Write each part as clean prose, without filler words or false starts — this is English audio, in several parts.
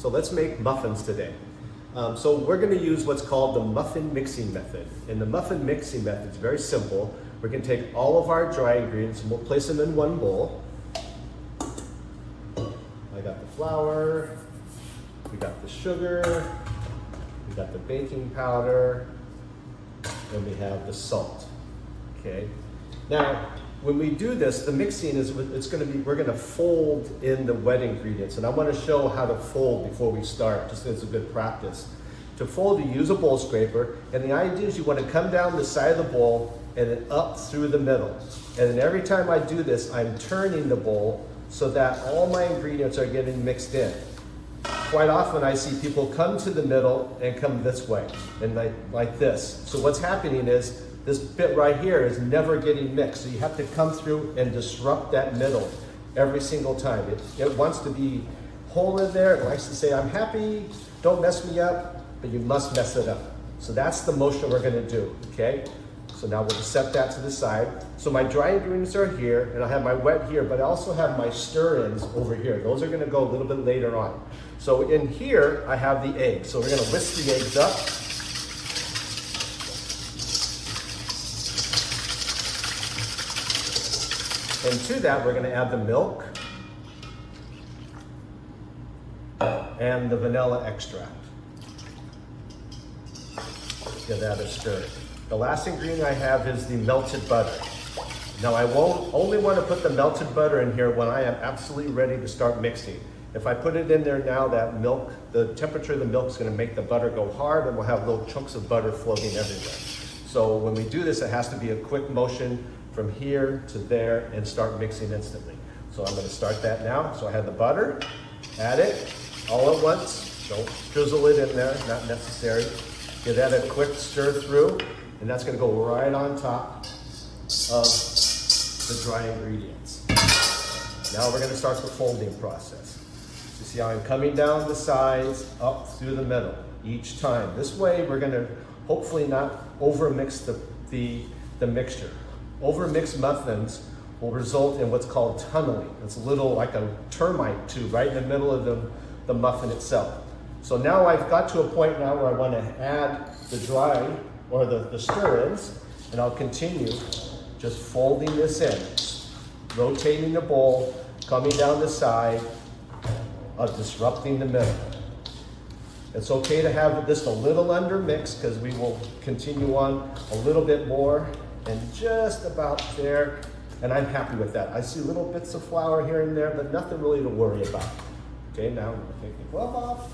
So let's make muffins today. So we're going to use what's called the muffin mixing method. And the muffin mixing method is very simple. We're going to take all of our dry ingredients and we'll place them in one bowl. I got the flour, we got the sugar, we got the baking powder, and we have the salt. Okay. Now, when we do this, the mixing is, we're going to fold in the wet ingredients. And I want to show how to fold before we start, just as a good practice. To fold, you use a bowl scraper, and the idea is you want to come down the side of the bowl and then up through the middle. And then every time I do this, I'm turning the bowl so that all my ingredients are getting mixed in. Quite often I see people come to the middle and come this way, and like this. So what's happening is, this bit right here is never getting mixed. So you have to come through and disrupt that middle every single time. It wants to be whole in there. It likes to say, I'm happy, don't mess me up, but you must mess it up. So that's the motion we're gonna do, okay? So now we'll just set that to the side. So my dry ingredients are here, and I have my wet here, but I also have my stir-ins over here. Those are gonna go a little bit later on. So in here, I have the eggs. So we're gonna whisk the eggs up. And to that, we're going to add the milk and the vanilla extract. Give that a stir. The last ingredient I have is the melted butter. Now I only want to put the melted butter in here when I am absolutely ready to start mixing. If I put it in there now, that milk, the temperature of the milk is going to make the butter go hard, and we'll have little chunks of butter floating everywhere. So when we do this, it has to be a quick motion from here to there and start mixing instantly. So I'm going to start that now. So I have the butter, add it all at once. Don't drizzle it in there, not necessary. Give that a quick stir through, and that's going to go right on top of the dry ingredients. Now we're going to start the folding process. So see how I'm coming down the sides, up through the middle each time. This way we're going to hopefully not overmix the mixture. Overmixed muffins will result in what's called tunneling. It's a little like a termite tube right in the middle of the muffin itself. So now I've got to a point now where I want to add the dry or the stir-ins, and I'll continue just folding this in, rotating the bowl, coming down the side, disrupting the middle. It's okay to have this a little undermixed because we will continue on a little bit more. And just about there, and I'm happy with that. I see little bits of flour here and there, but nothing really to worry about. Okay, now I'm gonna take the glove off.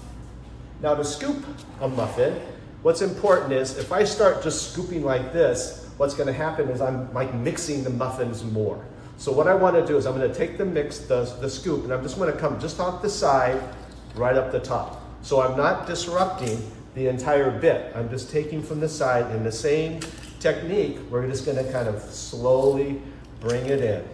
Now to scoop a muffin, what's important is if I start just scooping like this, what's gonna happen is I'm like mixing the muffins more. So what I wanna do is I'm gonna take the scoop, and I'm just gonna come just off the side, right up the top. So I'm not disrupting the entire bit. I'm just taking from the side in the same technique. We're just going to kind of slowly bring it in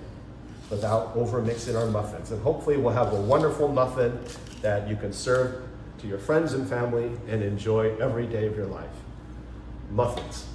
without over mixing our muffins. And hopefully we'll have a wonderful muffin that you can serve to your friends and family and enjoy every day of your life. Muffins.